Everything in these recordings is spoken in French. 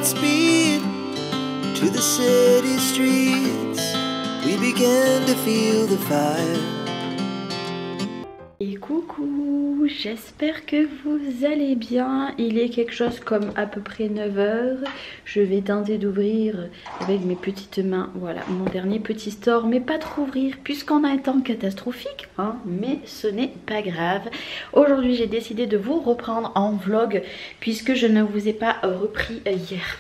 Godspeed to the city streets. We began to feel the fire. Et coucou, j'espère que vous allez bien. Il est quelque chose comme à peu près 9 h. Je vais tenter d'ouvrir avec mes petites mains, voilà, mon dernier petit store, mais pas trop ouvrir puisqu'on a un temps catastrophique, hein, mais ce n'est pas grave. Aujourd'hui, j'ai décidé de vous reprendre en vlog puisque je ne vous ai pas repris hier.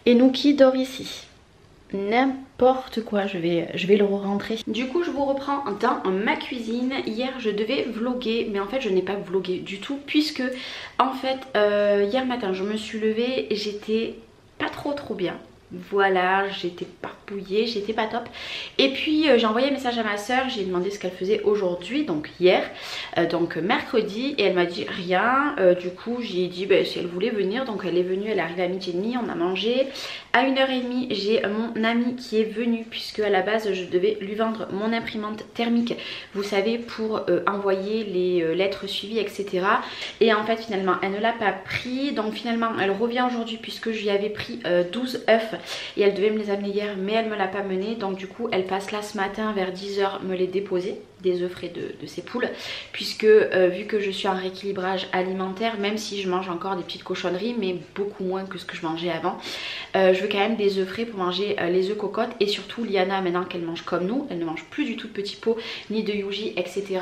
Et nous qui dort ici? N'importe quoi, je vais le rentrer. Du coup je vous reprends dans ma cuisine. Hier je devais vlogger, mais en fait je n'ai pas vlogué du tout puisque en fait hier matin je me suis levée et j'étais pas trop bien. Voilà, j'étais parpouillée, j'étais pas top. Et puis j'ai envoyé un message à ma soeur, j'ai demandé ce qu'elle faisait aujourd'hui, donc hier, donc mercredi, et elle m'a dit rien. Du coup j'ai dit si elle voulait venir, donc elle est venue, elle est arrivée à 12h30, on a mangé. À 1h30 j'ai mon ami qui est venu puisque à la base je devais lui vendre mon imprimante thermique, vous savez, pour envoyer les lettres suivies, etc. Et en fait finalement elle ne l'a pas pris, donc finalement elle revient aujourd'hui puisque je lui avais pris 12 œufs et elle devait me les amener hier mais elle me l'a pas mené, donc du coup elle passe là ce matin vers 10 h me les déposer, des œufs frais de ses poules, puisque vu que je suis en rééquilibrage alimentaire, même si je mange encore des petites cochonneries mais beaucoup moins que ce que je mangeais avant, je veux quand même des œufs frais pour manger les œufs cocottes. Et surtout Liana, maintenant qu'elle mange comme nous, elle ne mange plus du tout de petits pots ni de Yuji, etc.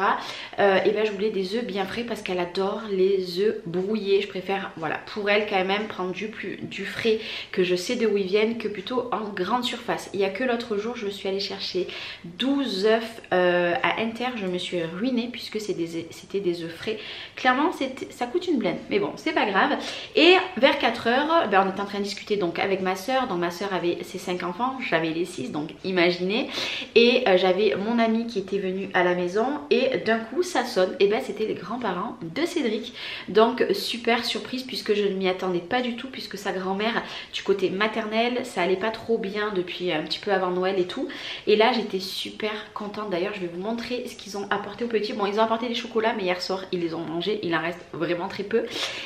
Et ben je voulais des œufs bien frais parce qu'elle adore les œufs brouillés. Je préfère, voilà, pour elle quand même prendre du frais que je sais de où ils viennent que plutôt en grande surface. Il n'y a que l'autre jour je suis allée chercher 12 œufs à Inter, je me suis ruinée puisque c'était des œufs frais. Clairement ça coûte une blinde, mais bon c'est pas grave. Et vers 4 h ben, on était en train de discuter donc avec ma soeur, donc ma soeur avait ses 5 enfants, j'avais les 6, donc imaginez. Et j'avais mon ami qui était venu à la maison et d'un coup ça sonne, et ben c'était les grands-parents de Cédric. Donc super surprise puisque je ne m'y attendais pas du tout, puisque sa grand-mère du côté maternel ça allait pas trop bien depuis un petit peu avant Noël et tout. Et là j'étais super contente. D'ailleurs je vais vous montrer ce qu'ils ont apporté aux petits. Bon ils ont apporté des chocolats mais hier soir ils les ont mangés, il en reste vraiment très peu,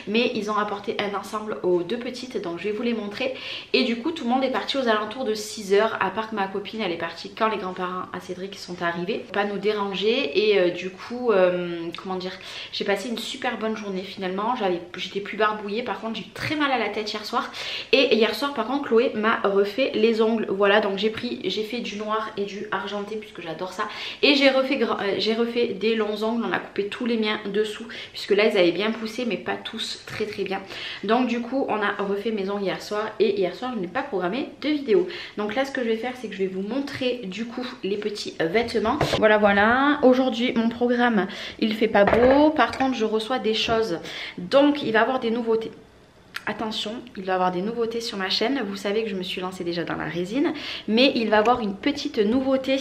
mais ils ont apporté un ensemble aux deux petites, donc je vais vous les montrer. Et du coup tout le monde est parti aux alentours de 6 h, à part que ma copine elle est partie quand les grands-parents à Cédric sont arrivés, pas nous déranger. Et du coup comment dire, j'ai passé une super bonne journée finalement. J'étais plus barbouillée, par contre j'ai eu très mal à la tête hier soir. Et hier soir par contre Chloé m'a refait les ongles, voilà, donc j'ai fait du noir et du argenté puisque j'adore ça. Et j'ai refait des longs ongles, on a coupé tous les miens dessous puisque là ils avaient bien poussé mais pas tous très bien. Donc du coup on a refait mes ongles hier soir, et hier soir je n'ai pas programmé de vidéo. Donc là ce que je vais faire c'est que je vais vous montrer du coup les petits vêtements. Voilà, aujourd'hui mon programme il fait pas beau, par contre je reçois des choses, donc il va y avoir des nouveautés. Attention, il va y avoir des nouveautés sur ma chaîne. Vous savez que je me suis lancée déjà dans la résine, mais il va y avoir une petite nouveauté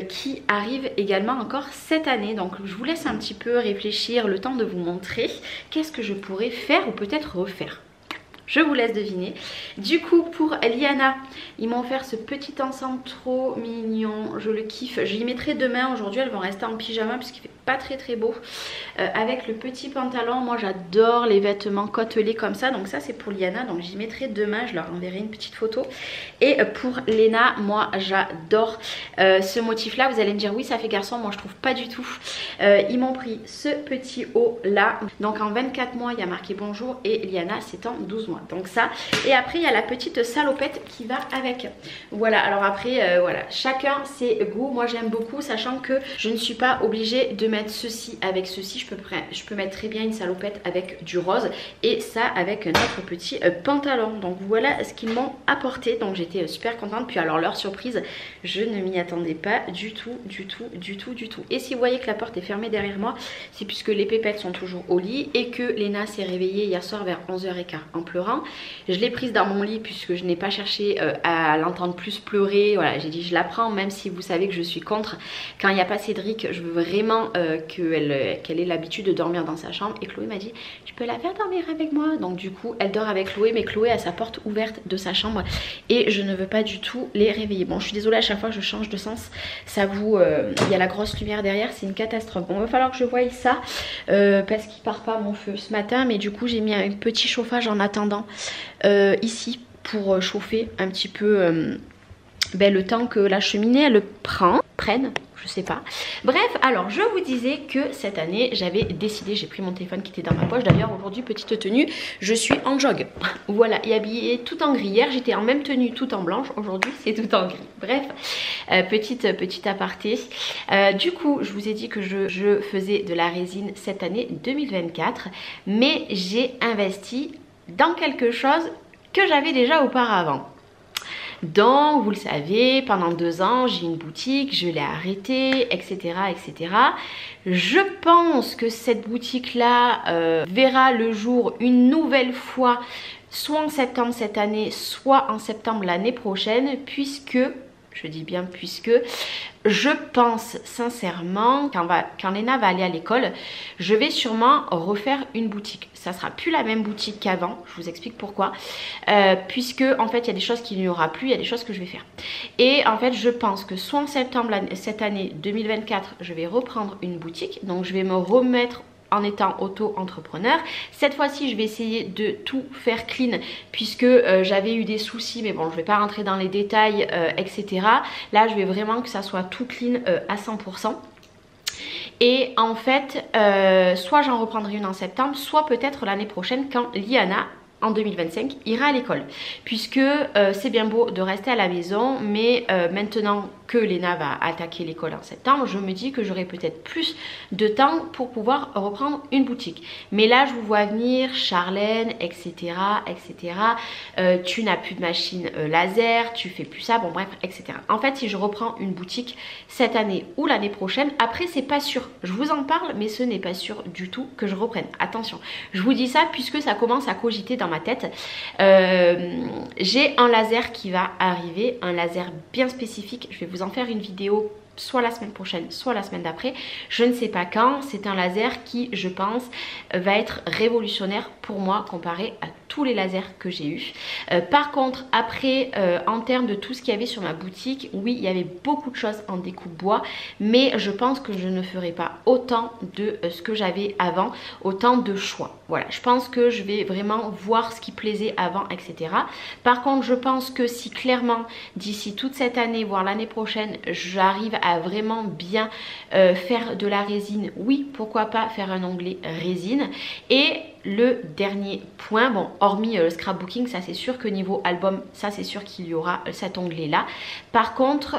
qui arrive également encore cette année. Donc je vous laisse un petit peu réfléchir, le temps de vous montrer qu'est-ce que je pourrais faire ou peut-être refaire. Je vous laisse deviner. Du coup pour Liana, ils m'ont offert ce petit ensemble trop mignon, je le kiffe. Je l'y mettrai demain, aujourd'hui elles vont rester en pyjama puisqu'il fait pas très beau. Avec le petit pantalon, moi j'adore les vêtements côtelés comme ça, donc ça c'est pour Liana, donc j'y mettrai demain, je leur enverrai une petite photo. Et pour Léna, moi j'adore ce motif là. Vous allez me dire oui ça fait garçon, moi je trouve pas du tout. Ils m'ont pris ce petit haut là, donc en 24 mois il y a marqué bonjour, et Liana c'est en 12 mois, donc ça. Et après il y a la petite salopette qui va avec. Voilà, alors après voilà, chacun ses goûts. Moi j'aime beaucoup, sachant que je ne suis pas obligée de mettre ceci avec ceci. Je peux mettre très bien une salopette avec du rose et ça avec notre petit pantalon. Donc voilà ce qu'ils m'ont apporté, donc j'étais super contente. Puis alors leur surprise, je ne m'y attendais pas du tout. Et si vous voyez que la porte est fermée derrière moi, c'est puisque les pépettes sont toujours au lit et que Léna s'est réveillée hier soir vers 11h15 en pleurant. Je l'ai prise dans mon lit puisque je n'ai pas cherché à l'entendre plus pleurer. Voilà, j'ai dit je la prends, même si vous savez que je suis contre. Quand il n'y a pas Cédric, je veux vraiment qu'elle ait l'habitude de dormir dans sa chambre. Et Chloé m'a dit tu peux la faire dormir avec moi. Donc du coup elle dort avec Chloé, mais Chloé a sa porte ouverte de sa chambre et je ne veux pas du tout les réveiller. Bon je suis désolée, à chaque fois que je change de sens ça vous il y a la grosse lumière derrière, c'est une catastrophe. Bon il va falloir que je voie ça parce qu'il part pas mon feu ce matin, mais du coup j'ai mis un petit chauffage en attendant ici pour chauffer un petit peu le temps que la cheminée elle prenne, je sais pas. Bref, alors je vous disais que cette année j'avais décidé, j'ai pris mon téléphone qui était dans ma poche. D'ailleurs aujourd'hui, petite tenue, je suis en jog. Voilà, et habillée tout en gris. Hier j'étais en même tenue tout en blanche, aujourd'hui c'est tout en gris. Bref, petite aparté. Du coup, je vous ai dit que je faisais de la résine cette année 2024, mais j'ai investi dans quelque chose que j'avais déjà auparavant. Donc, vous le savez, pendant 2 ans, j'ai une boutique, je l'ai arrêtée, etc., etc. Je pense que cette boutique-là verra le jour une nouvelle fois, soit en septembre cette année, soit en septembre l'année prochaine, puisque, je dis bien puisque, je pense sincèrement, quand Léna va aller à l'école, je vais sûrement refaire une boutique. Ça sera plus la même boutique qu'avant, je vous explique pourquoi. Puisque en fait il y a des choses qu'il n'y aura plus, il y a des choses que je vais faire. Et en fait je pense que soit en septembre cette année 2024, je vais reprendre une boutique. Donc je vais me remettre en étant auto-entrepreneur. Cette fois-ci, je vais essayer de tout faire clean puisque j'avais eu des soucis, mais bon, je ne vais pas rentrer dans les détails, etc. Là, je vais vraiment que ça soit tout clean à 100%. Et en fait, soit j'en reprendrai une en septembre, soit peut-être l'année prochaine quand Liana, en 2025, ira à l'école. Puisque c'est bien beau de rester à la maison, mais maintenant que Léna va attaquer l'école en septembre, je me dis que j'aurai peut-être plus de temps pour pouvoir reprendre une boutique. Mais là, je vous vois venir, Charlène, etc., etc. Tu n'as plus de machine laser, tu fais plus ça, bon bref, etc. En fait, si je reprends une boutique cette année ou l'année prochaine, après c'est pas sûr. Je vous en parle, mais ce n'est pas sûr du tout que je reprenne. Attention, je vous dis ça puisque ça commence à cogiter dans ma tête. J'ai un laser qui va arriver, un laser bien spécifique. Je vais vous en faire une vidéo soit la semaine prochaine, soit la semaine d'après. Je ne sais pas quand. C'est un laser qui, je pense, va être révolutionnaire pour moi comparé à tous les lasers que j'ai eu. Par contre, après, en termes de tout ce qu'il y avait sur ma boutique, oui, il y avait beaucoup de choses en découpe bois, mais je pense que je ne ferai pas autant de ce que j'avais avant, autant de choix. Voilà, je pense que je vais vraiment voir ce qui plaisait avant, etc. Par contre, je pense que si clairement, d'ici toute cette année, voire l'année prochaine, j'arrive à vraiment bien faire de la résine, oui, pourquoi pas faire un onglet résine. Et le dernier point, bon, hormis le scrapbooking, ça c'est sûr que niveau album, ça c'est sûr qu'il y aura cet onglet là. Par contre,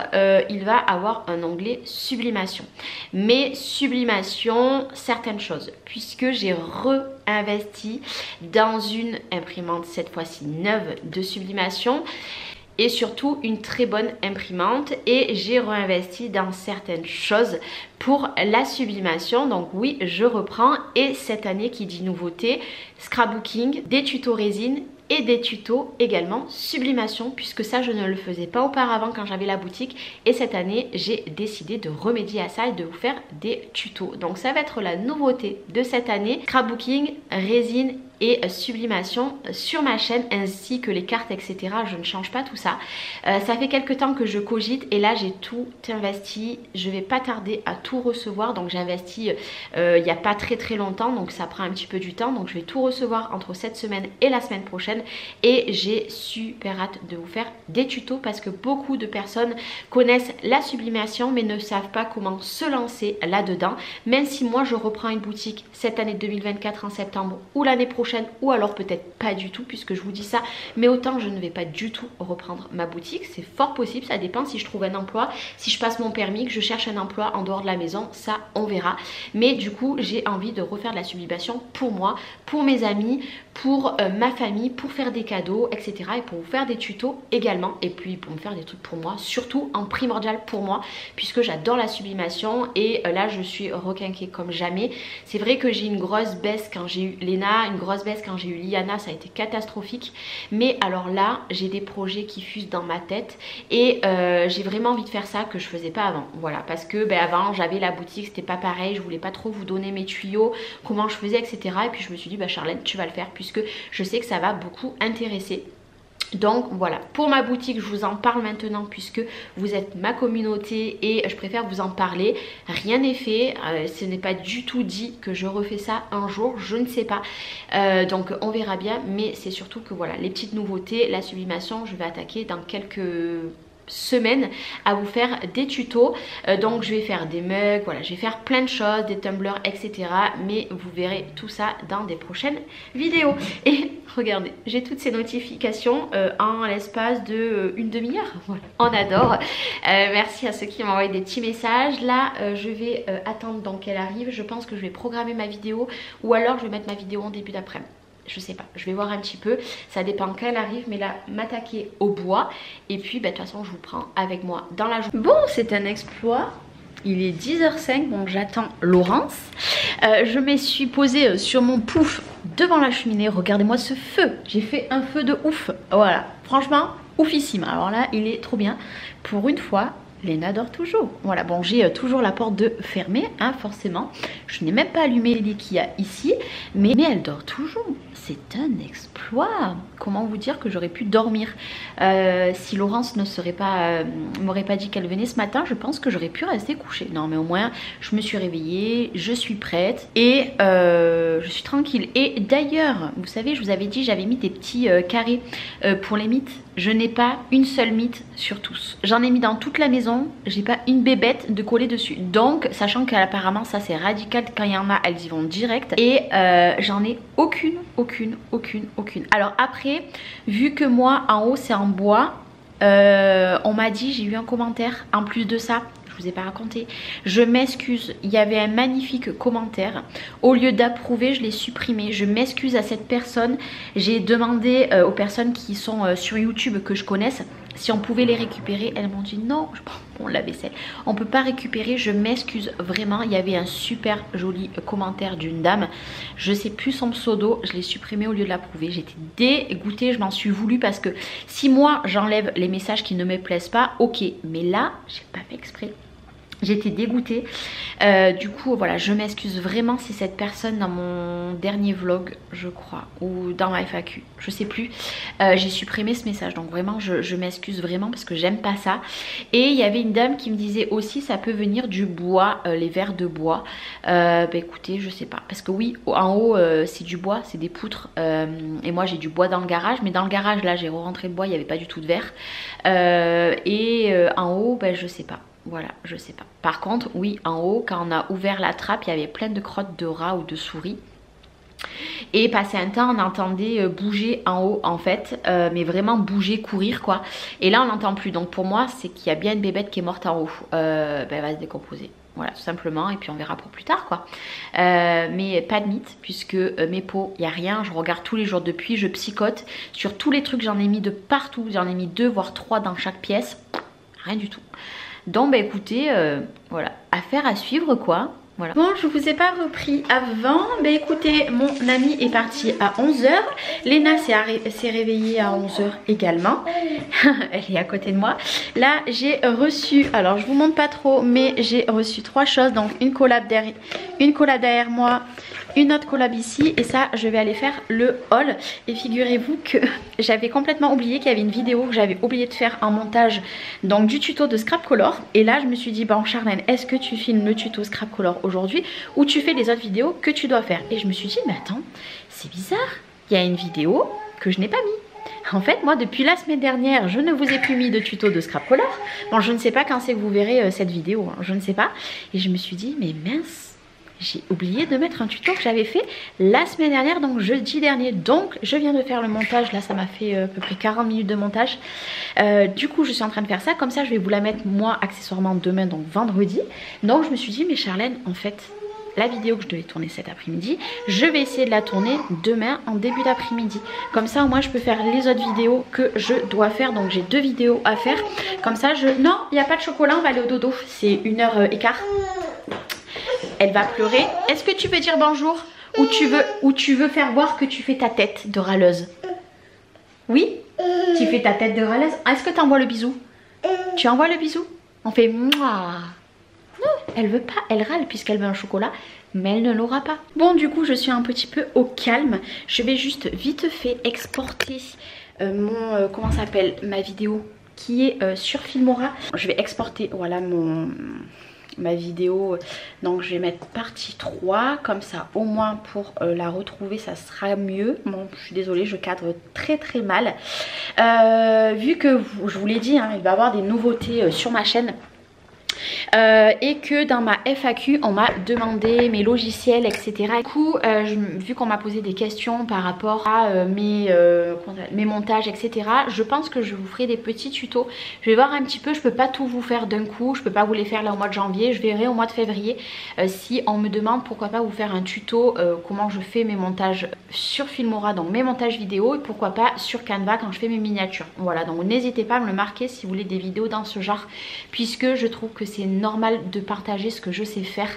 il va avoir un onglet sublimation. Mais sublimation, certaines choses, puisque j'ai réinvesti dans une imprimante, cette fois-ci neuve, de sublimation. Et surtout une très bonne imprimante, et j'ai réinvesti dans certaines choses pour la sublimation. Donc oui, je reprends, et cette année qui dit nouveauté, scrapbooking, des tutos résine et des tutos également sublimation, puisque ça je ne le faisais pas auparavant quand j'avais la boutique, et cette année j'ai décidé de remédier à ça et de vous faire des tutos. Donc ça va être la nouveauté de cette année, scrapbooking, résine et sublimation sur ma chaîne, ainsi que les cartes, etc. Je ne change pas tout ça. Ça fait quelques temps que je cogite, et là j'ai tout investi. Je vais pas tarder à tout recevoir, donc j'ai investi il n'y a pas très longtemps, donc ça prend un petit peu du temps. Donc je vais tout recevoir entre cette semaine et la semaine prochaine, et j'ai super hâte de vous faire des tutos parce que beaucoup de personnes connaissent la sublimation mais ne savent pas comment se lancer là-dedans. Même si moi je reprends une boutique cette année 2024 en septembre ou l'année prochaine, ou alors peut-être pas du tout, puisque je vous dis ça, mais autant je ne vais pas du tout reprendre ma boutique. C'est fort possible, ça dépend si je trouve un emploi, si je passe mon permis, que je cherche un emploi en dehors de la maison, ça on verra. Mais du coup j'ai envie de refaire de la sublimation pour moi, pour mes amis, pour ma famille, pour faire des cadeaux, etc. et pour vous faire des tutos également, et puis pour me faire des trucs pour moi, surtout en primordial pour moi, puisque j'adore la sublimation. Et là je suis requinquée comme jamais. C'est vrai que j'ai une grosse baisse quand j'ai eu Léna, une grosse baisse quand j'ai eu Liana, ça a été catastrophique, mais alors là j'ai des projets qui fusent dans ma tête, et j'ai vraiment envie de faire ça que je faisais pas avant. Voilà, parce que avant j'avais la boutique, c'était pas pareil, je voulais pas trop vous donner mes tuyaux, comment je faisais, etc. Et puis je me suis dit Charlène, tu vas le faire, puisque je sais que ça va beaucoup intéresser Donc voilà, pour ma boutique, je vous en parle maintenant puisque vous êtes ma communauté et je préfère vous en parler. Rien n'est fait, ce n'est pas du tout dit que je refais ça un jour, je ne sais pas. Donc on verra bien, mais c'est surtout que voilà, les petites nouveautés, la sublimation, je vais attaquer dans quelques semaine à vous faire des tutos. Donc je vais faire des mugs, voilà, je vais faire plein de choses, des tumblers, etc. Mais vous verrez tout ça dans des prochaines vidéos. Et regardez, j'ai toutes ces notifications en l'espace de une demi-heure. Voilà, on adore. Merci à ceux qui m'ont envoyé des petits messages. Là je vais attendre donc qu'elle arrive. Je pense que je vais programmer ma vidéo ou alors je vais mettre ma vidéo en début d'après-midi. Je sais pas, je vais voir un petit peu, ça dépend quand elle arrive, mais là m'attaquer au bois et puis de toute façon je vous prends avec moi dans la journée. Bon, c'est un exploit, il est 10h05, bon j'attends Laurence. Je me suis posée sur mon pouf devant la cheminée, regardez-moi ce feu, j'ai fait un feu de ouf, voilà, franchement oufissime. Alors là il est trop bien, pour une fois Léna dort toujours. Voilà, bon j'ai toujours la porte de fermée, hein, forcément. Je n'ai même pas allumé les qu'il y a ici, mais elle dort toujours. C'est un exploit. Comment vous dire que j'aurais pu dormir si Laurence ne serait pas m'aurait pas dit qu'elle venait ce matin, je pense que j'aurais pu rester couchée. Non mais au moins je me suis réveillée, je suis prête et je suis tranquille. Et d'ailleurs, vous savez, je vous avais dit j'avais mis des petits carrés pour les mites. Je n'ai pas une seule mite sur tous. J'en ai mis dans toute la maison, j'ai pas une bébête de coller dessus. Donc, sachant qu'apparemment ça c'est radical, quand il y en a, elles y vont direct. Et j'en ai aucune. Alors après, vu que moi en haut c'est en bois, on m'a dit, j'ai eu un commentaire en plus de ça. Je vous ai pas raconté, je m'excuse, il y avait un magnifique commentaire, au lieu d'approuver je l'ai supprimé, je m'excuse à cette personne. J'ai demandé aux personnes qui sont sur YouTube que je connaisse si on pouvait les récupérer, elles m'ont dit non, je prends la vaisselle, on peut pas récupérer, je m'excuse vraiment. Il y avait un super joli commentaire d'une dame, je sais plus son pseudo, je l'ai supprimé au lieu de l'approuver. J'étais dégoûtée, je m'en suis voulu parce que si moi j'enlève les messages qui ne me plaisent pas, ok, mais là j'ai pas fait exprès. J'étais dégoûtée, du coup voilà, je m'excuse vraiment si cette personne dans mon dernier vlog je crois ou dans ma FAQ, je sais plus, j'ai supprimé ce message. Donc vraiment je m'excuse vraiment parce que j'aime pas ça. Et il y avait une dame qui me disait aussi ça peut venir du bois, les verres de bois. Bah écoutez, je sais pas, parce que oui en haut c'est du bois, c'est des poutres, et moi j'ai du bois dans le garage, mais dans le garage là j'ai re-rentré le bois, il n'y avait pas du tout de verre, et en haut bah je sais pas. Voilà, je sais pas. Par contre, oui, en haut, quand on a ouvert la trappe, il y avait plein de crottes de rats ou de souris. Et passé un temps, on entendait bouger en haut en fait, mais vraiment bouger, courir quoi. Et là, on n'entend plus. Donc pour moi, c'est qu'il y a bien une bébête qui est morte en haut. Ben, elle va se décomposer. Voilà, tout simplement. Et puis on verra pour plus tard quoi. Mais pas de mythe, puisque mes pots, il n'y a rien. Je regarde tous les jours depuis, je psychote. Sur tous les trucs, j'en ai mis de partout. J'en ai mis 2 voire 3 dans chaque pièce. Rien du tout. Donc bah écoutez, voilà, affaire à suivre quoi. Voilà. Bon, je vous ai pas repris avant. Bah écoutez, mon ami est parti à 11h. Léna s'est réveillée à 11h également. Elle est à côté de moi. Là, j'ai reçu, alors je vous montre pas trop, mais j'ai reçu 3 choses. Donc une collab derrière moi, une autre collab ici, et ça je vais aller faire le haul. Et figurez-vous que j'avais complètement oublié qu'il y avait une vidéo que j'avais oublié de faire en montage, donc du tuto de scrap color. Et là je me suis dit bon Charlène, est-ce que tu filmes le tuto scrap color aujourd'hui ou tu fais les autres vidéos que tu dois faire? Et je me suis dit mais attends, c'est bizarre, il y a une vidéo que je n'ai pas mis. En fait moi depuis la semaine dernière je ne vous ai plus mis de tuto de scrap color. Bon je ne sais pas quand c'est que vous verrez cette vidéo, hein, je ne sais pas. Et je me suis dit mais mince, j'ai oublié de mettre un tuto que j'avais fait la semaine dernière, donc jeudi dernier. Donc je viens de faire le montage, là ça m'a fait à peu près 40 minutes de montage. Du coup je suis en train de faire ça, comme ça je vais vous la mettre moi accessoirement demain, donc vendredi. Donc je me suis dit mais Charlène, en fait la vidéo que je devais tourner cet après-midi, je vais essayer de la tourner demain en début d'après-midi. Comme ça au moins je peux faire les autres vidéos que je dois faire. Donc j'ai 2 vidéos à faire. Comme ça non, il n'y a pas de chocolat, on va aller au dodo, c'est 1h15. Elle va pleurer. Est-ce que tu veux dire bonjour ou tu veux faire voir que tu fais ta tête de râleuse? Oui? Tu fais ta tête de râleuse. Est-ce que tu envoies le bisou? Tu envoies le bisou? On fait mouah. Elle veut pas, elle râle puisqu'elle veut un chocolat, mais elle ne l'aura pas. Bon, du coup je suis un petit peu au calme. Je vais juste vite fait exporter mon, comment ça s'appelle, ma vidéo qui est sur Filmora. Je vais exporter, voilà ma vidéo, donc je vais mettre partie 3 comme ça au moins pour la retrouver ça sera mieux. Bon, je suis désolée, je cadre très très mal, vu que je vous l'ai dit hein, il va y avoir des nouveautés sur ma chaîne. Et que dans ma FAQ on m'a demandé mes logiciels etc. Du coup vu qu'on m'a posé des questions par rapport à mes montages etc. Je pense que je vous ferai des petits tutos. Je vais voir un petit peu, je peux pas tout vous faire d'un coup, je peux pas vous les faire là au mois de janvier, je verrai au mois de février si on me demande pourquoi pas vous faire un tuto comment je fais mes montages sur Filmora, donc mes montages vidéo, et pourquoi pas sur Canva quand je fais mes miniatures. Voilà, donc n'hésitez pas à me le marquer si vous voulez des vidéos dans ce genre, puisque je trouve que c'est normal de partager ce que je sais faire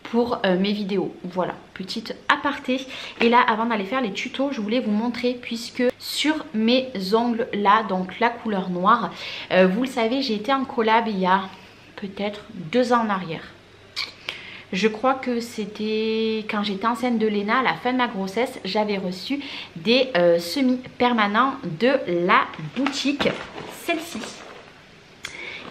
pour mes vidéos. Voilà, petite aparté. Et là, avant d'aller faire les tutos, je voulais vous montrer, puisque sur mes ongles là, donc la couleur noire, vous le savez, j'ai été en collab il y a peut-être 2 ans en arrière. Je crois que c'était quand j'étais enceinte de Léna, à la fin de ma grossesse, j'avais reçu des semis permanents de la boutique, celle-ci.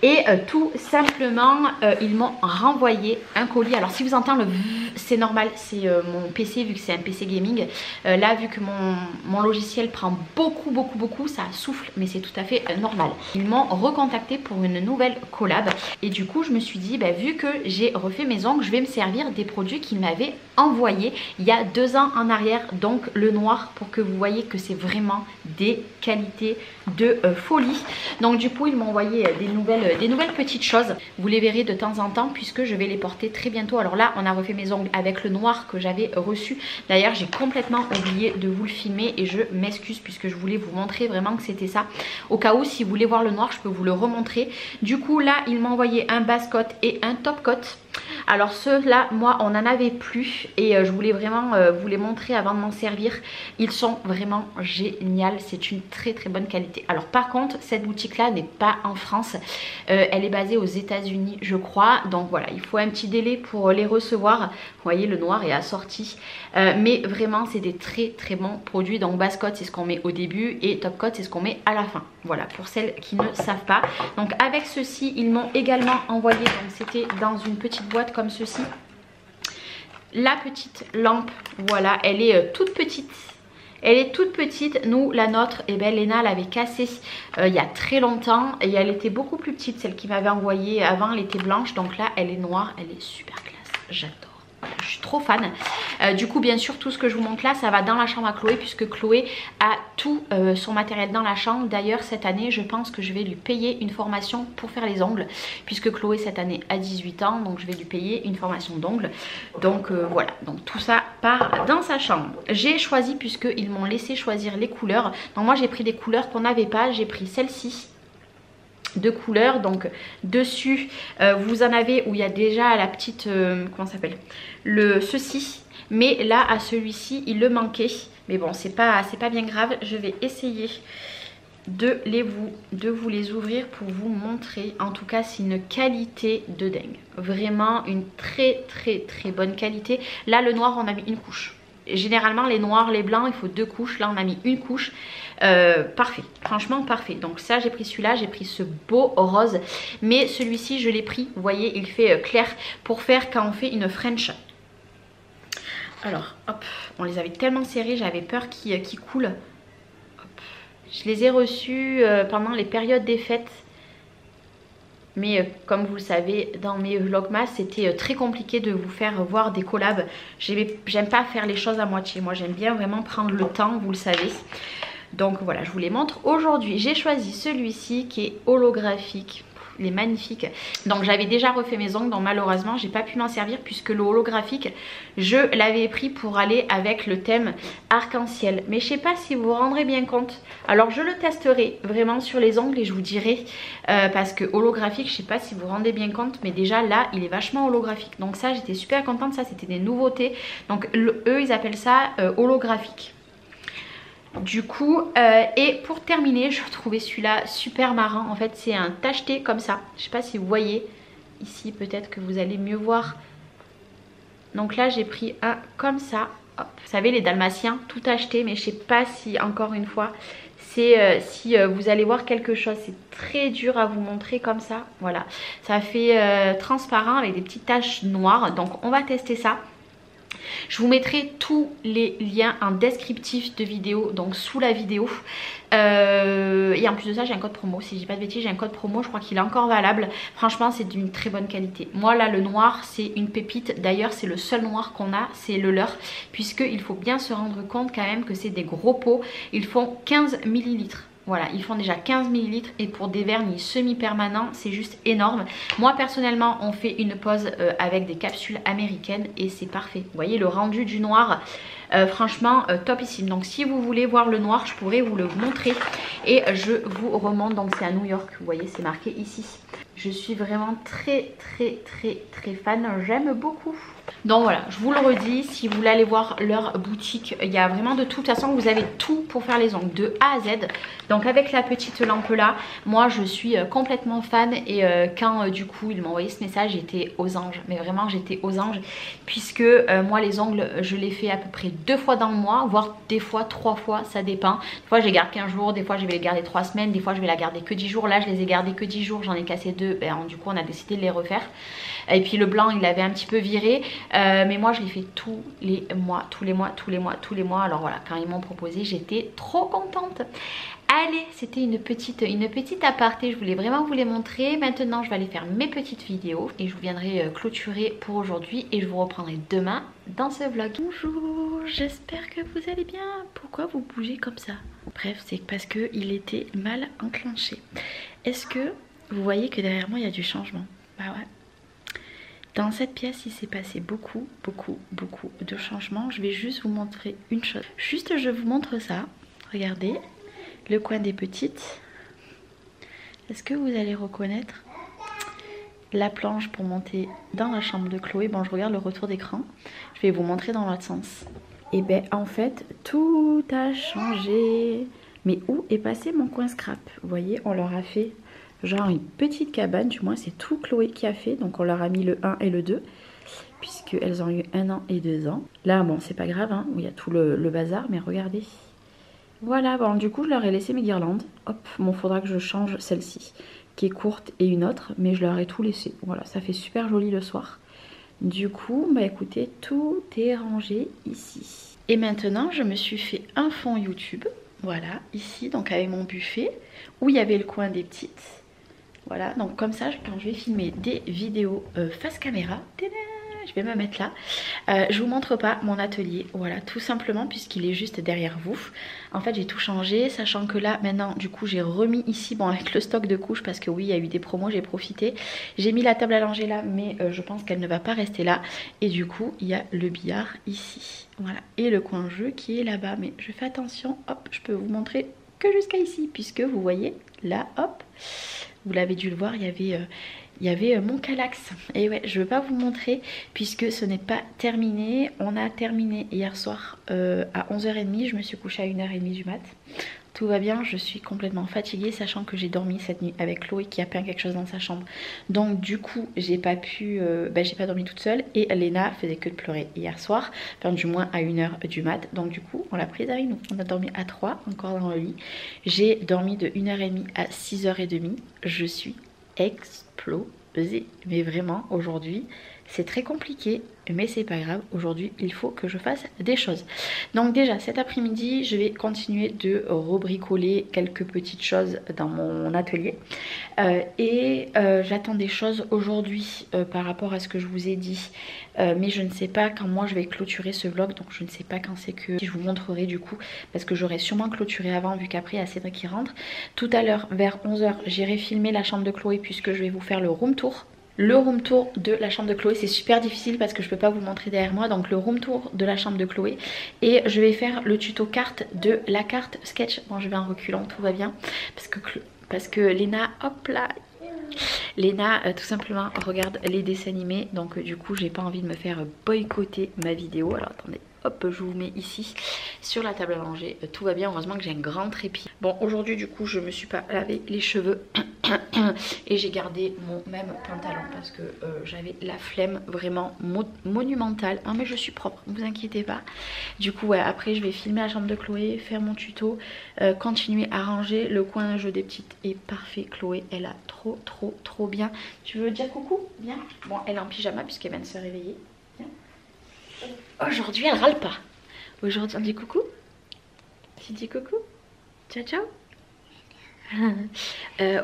Et tout simplement, ils m'ont renvoyé un colis. Alors si vous entendez le c'est normal, c'est mon PC, vu que c'est un PC gaming. Là, vu que mon logiciel prend beaucoup, ça souffle, mais c'est tout à fait normal. Ils m'ont recontacté pour une nouvelle collab. Et du coup, je me suis dit, bah, vu que j'ai refait mes ongles, je vais me servir des produits qu'ils m'avaient envoyés il y a 2 ans en arrière. Donc le noir, pour que vous voyez que c'est vraiment des qualités de folie. Donc du coup, ils m'ont envoyé des nouvelles petites choses. Vous les verrez de temps en temps, puisque je vais les porter très bientôt. Alors là, on a refait mes ongles avec le noir que j'avais reçu. D'ailleurs, j'ai complètement oublié de vous le filmer et je m'excuse, puisque je voulais vous montrer vraiment que c'était ça. Au cas où, si vous voulez voir le noir, je peux vous le remontrer. Du coup, là, ils m'ont envoyé un base coat et un top coat. Alors ceux-là, moi, on n'en avait plus et je voulais vraiment vous les montrer avant de m'en servir. Ils sont vraiment géniaux, c'est une très bonne qualité. Alors par contre, cette boutique-là n'est pas en France, elle est basée aux États-Unis, je crois. Donc voilà, il faut un petit délai pour les recevoir. Vous voyez, le noir est assorti, mais vraiment, c'est des très bons produits. Donc base coat, c'est ce qu'on met au début et top coat, c'est ce qu'on met à la fin. Voilà, pour celles qui ne savent pas. Donc avec ceci, ils m'ont également envoyé, donc c'était dans une petite boîte comme ceci, la petite lampe. Voilà, elle est toute petite. Elle est toute petite. Nous, la nôtre, et ben Léna l'avait cassée il y a très longtemps et elle était beaucoup plus petite. Celle qui m'avait envoyée avant, elle était blanche. Donc là, elle est noire. Elle est super classe. J'adore. Je suis trop fan. Du coup, bien sûr, tout ce que je vous montre là, ça va dans la chambre à Chloé, puisque Chloé a tout son matériel dans la chambre. D'ailleurs, cette année, je pense que je vais lui payer une formation pour faire les ongles, puisque Chloé, cette année, a 18 ans. Donc, je vais lui payer une formation d'ongles. Donc, voilà. Donc, tout ça part dans sa chambre. J'ai choisi, puisqu'ils m'ont laissé choisir les couleurs. Donc, moi, j'ai pris des couleurs qu'on n'avait pas. J'ai pris celle-ci de couleurs. Donc dessus vous en avez où il y a déjà la petite comment ça s'appelle, ceci, mais là à celui-ci il le manquait, mais bon c'est pas bien grave. Je vais essayer de vous les ouvrir pour vous montrer. En tout cas, c'est une qualité de dingue, vraiment une très bonne qualité. Là le noir, on a mis une couche. Généralement les noirs, les blancs, il faut 2 couches. Là on a mis une couche. Parfait, franchement parfait. Donc ça, j'ai pris celui-là, j'ai pris ce beau rose, mais celui-ci je l'ai pris, vous voyez, il fait clair, pour faire quand on fait une French. Alors hop, on les avait tellement serrés, j'avais peur qu'ils coulent. Hop. Je les ai reçus pendant les périodes des fêtes. Mais comme vous le savez, dans mes vlogmas, c'était très compliqué de vous faire voir des collabs. J'aime pas faire les choses à moitié. Moi, j'aime bien vraiment prendre le temps, vous le savez. Donc voilà, je vous les montre. Aujourd'hui, j'ai choisi celui-ci qui est holographique. Il est magnifique. Donc j'avais déjà refait mes ongles, donc malheureusement j'ai pas pu m'en servir, puisque le holographique je l'avais pris pour aller avec le thème arc-en-ciel. Mais je sais pas si vous vous rendrez bien compte. Alors je le testerai vraiment sur les ongles et je vous dirai, parce que holographique, je sais pas si vous vous rendez bien compte, mais déjà là il est vachement holographique. Donc ça, j'étais super contente, ça c'était des nouveautés. Donc eux ils appellent ça holographique. Du coup, et pour terminer, je trouvais celui-là super marrant. En fait, c'est un tacheté comme ça. Je sais pas si vous voyez. ici peut-être que vous allez mieux voir. Donc là j'ai pris un comme ça. Hop. Vous savez les dalmatiens, tout acheté, mais je sais pas si encore une fois c'est si vous allez voir quelque chose. C'est très dur à vous montrer comme ça. Voilà, ça fait transparent avec des petites taches noires. Donc on va tester ça. Je vous mettrai tous les liens en descriptif de vidéo, donc sous la vidéo. Et en plus de ça, j'ai un code promo. Si je dis pas de bêtises, j'ai un code promo, je crois qu'il est encore valable. Franchement, c'est d'une très bonne qualité. Moi là, le noir, c'est une pépite. D'ailleurs, c'est le seul noir qu'on a, c'est le leur. Puisqu'il faut bien se rendre compte quand même que c'est des gros pots. Ils font 15 ml. Voilà, ils font déjà 15 ml et pour des vernis semi-permanents, c'est juste énorme. Moi, personnellement, on fait une pose avec des capsules américaines et c'est parfait. Vous voyez, le rendu du noir, franchement, topissime. Donc, si vous voulez voir le noir, je pourrais vous le montrer. Et je vous remonte, donc c'est à New York, vous voyez, c'est marqué ici. Je suis vraiment très fan, j'aime beaucoup. Donc voilà, je vous le redis, si vous voulez aller voir leur boutique, il y a vraiment de tout. De toute façon, vous avez tout pour faire les ongles de A à Z. Donc avec la petite lampe là, moi je suis complètement fan. Et quand du coup il m'a envoyé ce message, j'étais aux anges. Mais vraiment j'étais aux anges. Puisque moi les ongles, je les fais à peu près 2 fois dans le mois, voire des fois 3 fois, ça dépend. Des fois je les garde 15 jours, des fois je vais les garder 3 semaines, des fois je vais la garder que 10 jours. Là je les ai gardés que 10 jours, j'en ai cassé 2. Ben, du coup on a décidé de les refaire. Et puis le blanc il avait un petit peu viré. Mais moi je les fais tous les mois. Alors voilà, quand ils m'ont proposé, j'étais trop contente. Allez, c'était une petite aparté, je voulais vraiment vous les montrer. Maintenant je vais aller faire mes petites vidéos et je vous viendrai clôturer pour aujourd'hui. Et je vous reprendrai demain dans ce vlog. Bonjour, j'espère que vous allez bien. Pourquoi vous bougez comme ça? Bref, c'est parce qu'il était mal enclenché. Est-ce que vous voyez que derrière moi il y a du changement? Bah ouais. Dans cette pièce, il s'est passé beaucoup de changements. Je vais juste vous montrer une chose. Juste, je vous montre ça. Regardez, le coin des petites. Est-ce que vous allez reconnaître la planche pour monter dans la chambre de Chloé? Bon, je regarde le retour d'écran. Je vais vous montrer dans l'autre sens. Et ben, en fait, tout a changé. Mais où est passé mon coin scrap? Vous voyez, on leur a fait genre une petite cabane, du moins c'est tout Chloé qui a fait. Donc on leur a mis le 1 et le 2 puisqu'elles ont eu 1 an et 2 ans. Là bon c'est pas grave hein, où il y a tout le bazar, mais regardez. Voilà, bon du coup je leur ai laissé mes guirlandes. Hop, bon faudra que je change celle-ci qui est courte et une autre, mais je leur ai tout laissé. Voilà, ça fait super joli le soir. Du coup bah écoutez, tout est rangé ici. Et maintenant je me suis fait un fond YouTube. Voilà, ici donc avec mon buffet où il y avait le coin des petites. Voilà, donc comme ça, quand je vais filmer des vidéos face caméra, je vais me mettre là. Je vous montre pas mon atelier, voilà, tout simplement puisqu'il est juste derrière vous. En fait, j'ai tout changé, sachant que là, maintenant, du coup, j'ai remis ici, bon, avec le stock de couches, parce que oui, il y a eu des promos, j'ai profité. J'ai mis la table à langer là, mais je pense qu'elle ne va pas rester là. Et du coup, il y a le billard ici, voilà, et le coin jeu qui est là-bas. Mais je fais attention, hop, je peux vous montrer que jusqu'à ici, puisque vous voyez, là, hop. Vous l'avez dû le voir, il y avait mon Kallax. Et ouais, je ne veux pas vous montrer puisque ce n'est pas terminé. On a terminé hier soir à 11h30. Je me suis couchée à 1h30 du mat. Tout va bien, je suis complètement fatiguée, sachant que j'ai dormi cette nuit avec Chloé qui a peint quelque chose dans sa chambre. Donc du coup, j'ai pas pu, j'ai pas dormi toute seule. Et Léna faisait que de pleurer hier soir, enfin du moins à 1h du mat. Donc du coup, on l'a prise avec nous. On a dormi à 3, encore dans le lit. J'ai dormi de 1h30 à 6h30. Je suis explosée. Mais vraiment, aujourd'hui, c'est très compliqué. Mais c'est pas grave, aujourd'hui il faut que je fasse des choses. Donc déjà cet après-midi je vais continuer de rebricoler quelques petites choses dans mon atelier. J'attends des choses aujourd'hui par rapport à ce que je vous ai dit. Mais je ne sais pas quand moi je vais clôturer ce vlog. Donc je ne sais pas quand c'est que je vous montrerai du coup. Parce que j'aurais sûrement clôturé avant vu qu'après il y a Cédric qui rentre. Tout à l'heure vers 11h j'irai filmer la chambre de Chloé puisque je vais vous faire le room tour. Le room tour de la chambre de Chloé, c'est super difficile parce que je peux pas vous le montrer derrière moi. Donc le room tour de la chambre de Chloé. Et je vais faire le tuto carte de la carte sketch. Bon, je vais en reculant, tout va bien. Parce que Léna, hop là, Léna tout simplement regarde les dessins animés. Donc du coup j'ai pas envie de me faire boycotter ma vidéo. Alors attendez, hop, je vous mets ici sur la table à langer. Tout va bien, heureusement que j'ai un grand trépied. Bon, aujourd'hui du coup je me suis pas lavé les cheveux. Et j'ai gardé mon même pantalon parce que j'avais la flemme vraiment monumentale. Ah mais je suis propre, ne vous inquiétez pas. Du coup ouais, après je vais filmer la chambre de Chloé, faire mon tuto, continuer à ranger. Le coin de jeu des petites est parfait. Chloé elle a trop bien. Tu veux dire coucou? Viens. Bon elle est en pyjama puisqu'elle vient de se réveiller. Aujourd'hui elle râle pas. Aujourd'hui on dit coucou. Tu dis coucou? Ciao ciao.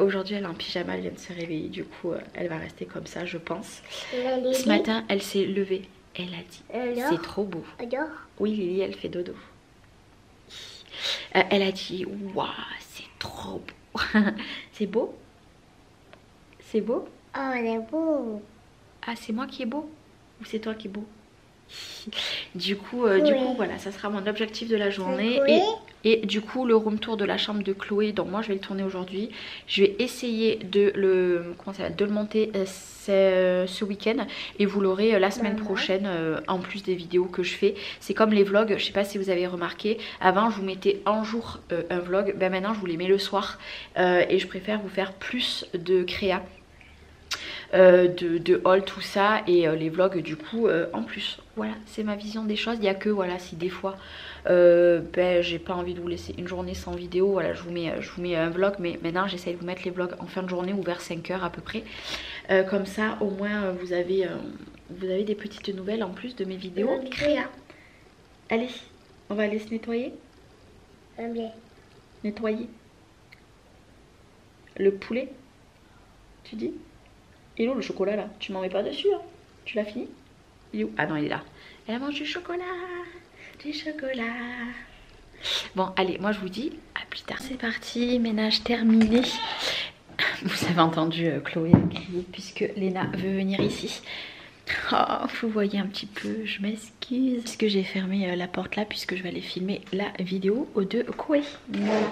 Aujourd'hui elle est en pyjama, elle vient de se réveiller, du coup elle va rester comme ça je pense. Ce matin elle s'est levée, elle a dit c'est trop beau. Oui Lily elle fait dodo. Elle a dit waouh c'est trop beau. C'est beau? C'est beau? Oh c'est beau. Ah c'est moi qui est beau? Ou c'est toi qui est beau? Du coup voilà, ça sera mon objectif de la journée. Et du coup le room tour de la chambre de Chloé, donc moi je vais le tourner aujourd'hui. Je vais essayer de le monter ce week-end et vous l'aurez la semaine prochaine en plus des vidéos que je fais. C'est comme les vlogs, je sais pas si vous avez remarqué, avant je vous mettais un jour un vlog, ben maintenant je vous les mets le soir et je préfère vous faire plus de créa. De haul tout ça et les vlogs du coup en plus. Voilà c'est ma vision des choses. Il n'y a que voilà si des fois ben, j'ai pas envie de vous laisser une journée sans vidéo, voilà je vous mets un vlog, mais maintenant j'essaie de vous mettre les vlogs en fin de journée ou vers 5 h à peu près, comme ça au moins vous avez des petites nouvelles en plus de mes vidéos créa. Allez on va aller se nettoyer. Nettoyer le poulet tu dis. Il est où le chocolat là? Tu m'en mets pas dessus hein? Tu l'as fini? Il est où? Ah non il est là. Elle mange du chocolat. Du chocolat. Bon allez moi je vous dis à plus tard. C'est parti, ménage terminé. Vous avez entendu Chloé crier puisque Léna veut venir ici. Oh, vous voyez un petit peu, je m'excuse. Parce que j'ai fermé la porte là puisque je vais aller filmer la vidéo de Chloé. Voilà,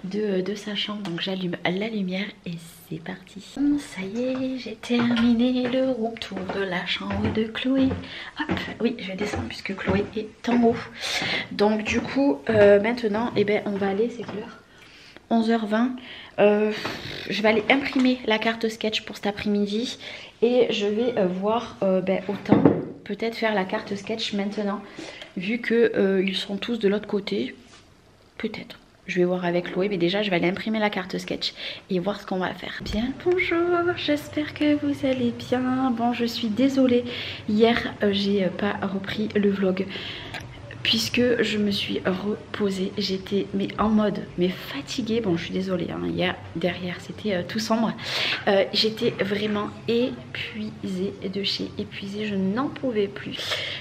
de sa chambre. Donc j'allume la lumière et c'est parti. Ça y est, j'ai terminé le room tour de la chambre de Chloé. Hop, oui, je vais descendre puisque Chloé est en haut. Donc du coup, maintenant, eh ben, on va aller, c'est quelle heure? 11h20. Je vais aller imprimer la carte sketch pour cet après-midi et je vais voir ben, autant peut-être faire la carte sketch maintenant vu que ils sont tous de l'autre côté. Peut-être. Je vais voir avec Chloé, mais déjà je vais aller imprimer la carte sketch et voir ce qu'on va faire. Bien bonjour, j'espère que vous allez bien. Bon je suis désolée, hier j'ai pas repris le vlog puisque je me suis reposée, j'étais en mode fatiguée. Bon je suis désolée hein. Hier derrière c'était tout sombre, j'étais vraiment épuisée de chez épuisée, je n'en pouvais plus.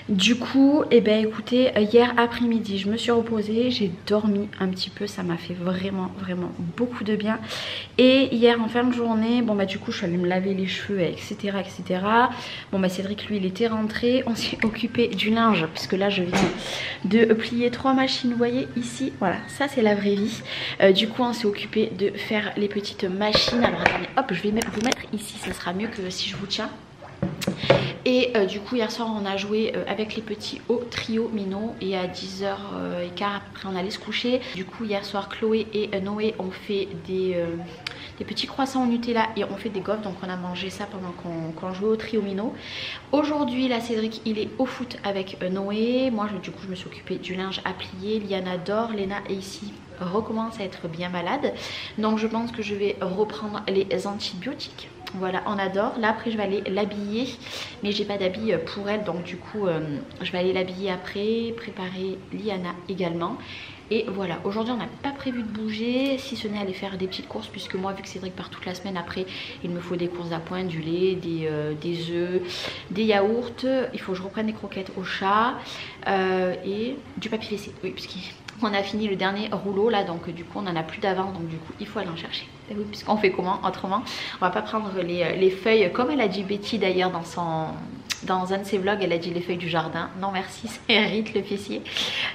Du coup et ben écoutez, hier après-midi je me suis reposée, j'ai dormi un petit peu, ça m'a fait vraiment beaucoup de bien. Et hier en fin de journée, bon bah du coup je suis allée me laver les cheveux etc. Bon bah Cédric lui il était rentré, on s'est occupé du linge puisque là je viens de plier 3 machines, vous voyez ici, voilà ça c'est la vraie vie. Du coup on s'est occupé de faire les petites machines. Alors attendez hop je vais vous mettre ici, ça sera mieux que si je vous tiens. Et du coup hier soir on a joué avec les petits au trio Minot et à 10h15 après on allait se coucher. Du coup hier soir Chloé et Noé ont fait des petits croissants au Nutella et on fait des gaufres, donc on a mangé ça pendant qu'on jouait au trio Minot. Aujourd'hui là Cédric il est au foot avec Noé, moi du coup je me suis occupée du linge à plier. Liana dort, Léna est ici, recommence à être bien malade, donc je pense que je vais reprendre les antibiotiques. Voilà, on adore. Là après je vais aller l'habiller, mais j'ai pas d'habit pour elle, donc du coup je vais aller l'habiller après, préparer Liana également. Et voilà, aujourd'hui on n'a pas prévu de bouger, si ce n'est aller faire des petites courses, puisque moi vu que Cédric part toute la semaine, après il me faut des courses d'appoint, du lait, des œufs, des yaourts, il faut que je reprenne des croquettes au chat et du papier WC, oui puisqu'on a fini le dernier rouleau là, donc du coup on en a plus d'avant, donc du coup il faut aller en chercher. Et oui, puisqu'on fait comment autrement, on va pas prendre les feuilles comme elle a dit Betty d'ailleurs dans un de ses vlogs, elle a dit les feuilles du jardin. Non merci, c'est Rite le fessier.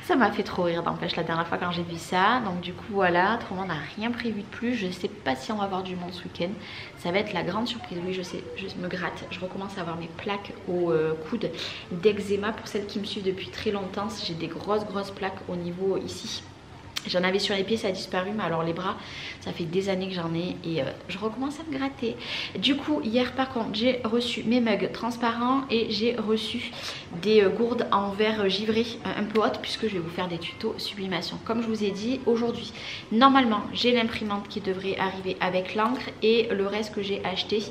Ça m'a fait trop rire n'empêche la dernière fois quand j'ai vu ça. Donc du coup voilà, autrement on n'a rien prévu de plus. Je sais pas si on va avoir du monde ce week-end. Ça va être la grande surprise. Oui je sais, je me gratte. Je recommence à avoir mes plaques au coude d'eczéma. Pour celles qui me suivent depuis très longtemps, j'ai des grosses plaques au niveau ici J'en avais sur les pieds, ça a disparu, mais alors les bras, ça fait des années que j'en ai et je recommence à me gratter. Du coup, hier par contre, j'ai reçu mes mugs transparents et j'ai reçu des gourdes en verre givré un peu haute, puisque je vais vous faire des tutos sublimation. Comme je vous ai dit, aujourd'hui, normalement, j'ai l'imprimante qui devrait arriver avec l'encre et le reste que j'ai acheté,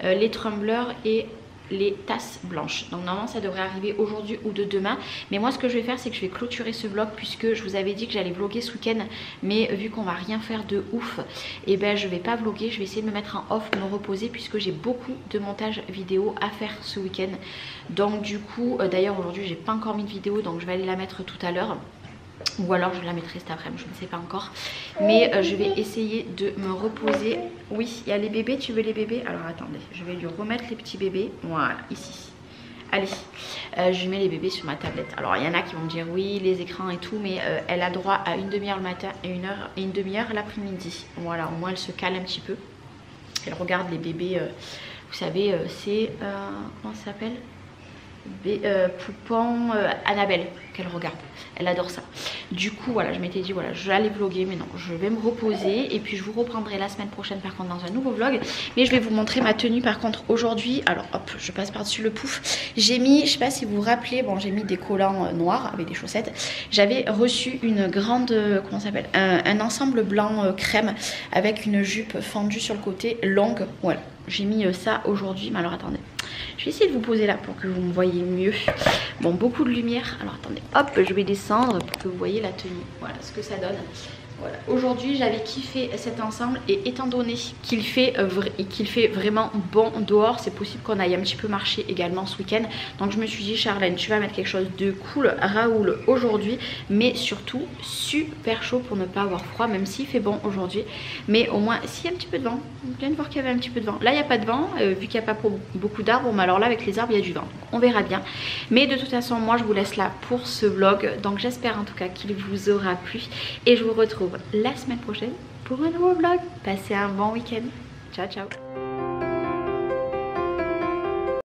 les tumblers et les tasses blanches. Donc normalement ça devrait arriver aujourd'hui ou de demain. Mais moi ce que je vais faire, c'est que je vais clôturer ce vlog, puisque je vous avais dit que j'allais vlogger ce week-end. Mais vu qu'on va rien faire de ouf, et ben je vais pas vlogger. Je vais essayer de me mettre en off, me reposer, puisque j'ai beaucoup de montage vidéo à faire ce week-end. Donc du coup, d'ailleurs aujourd'hui j'ai pas encore mis de vidéo, donc je vais aller la mettre tout à l'heure. Ou alors je la mettrai cet après-midi, je ne sais pas encore. Mais je vais essayer de me reposer. Oui, il y a les bébés, tu veux les bébés? Alors attendez, je vais lui remettre les petits bébés. Voilà, ici. Allez, je mets les bébés sur ma tablette. Alors il y en a qui vont me dire oui, les écrans et tout, mais elle a droit à une demi-heure le matin et une demi-heure l'après-midi. Voilà, au moins elle se cale un petit peu. Elle regarde les bébés, vous savez, c'est... comment ça s'appelle? Poupon Annabelle qu'elle regarde, elle adore ça. Du coup voilà, je m'étais dit voilà, j'allais vlogger, mais non, je vais me reposer et puis je vous reprendrai la semaine prochaine par contre dans un nouveau vlog. Mais je vais vous montrer ma tenue par contre aujourd'hui. Alors hop, je passe par dessus le pouf. J'ai mis, je sais pas si vous vous rappelez, bon j'ai mis des collants noirs avec des chaussettes. J'avais reçu une grande, comment ça s'appelle, un ensemble blanc crème avec une jupe fendue sur le côté longue. Voilà, j'ai mis ça aujourd'hui. Mais alors attendez, je vais essayer de vous poser là pour que vous me voyez mieux. Bon, beaucoup de lumière. Alors attendez, hop, je vais descendre pour que vous voyez la tenue. Voilà ce que ça donne. Voilà. Aujourd'hui j'avais kiffé cet ensemble et étant donné qu'il fait vraiment bon dehors, c'est possible qu'on aille un petit peu marcher également ce week-end. Donc je me suis dit Charlène, tu vas mettre quelque chose de cool Raoul aujourd'hui, mais surtout super chaud pour ne pas avoir froid, même s'il fait bon aujourd'hui. Mais au moins s'il y a un petit peu de vent, je viens de voir qu'il y avait un petit peu de vent. Là il n'y a pas de vent, vu qu'il n'y a pas beaucoup d'arbres, mais alors là avec les arbres il y a du vent. On verra bien. Mais de toute façon moi je vous laisse là pour ce vlog. Donc j'espère en tout cas qu'il vous aura plu et je vous retrouve la semaine prochaine pour un nouveau vlog. Passez un bon week-end. Ciao ciao.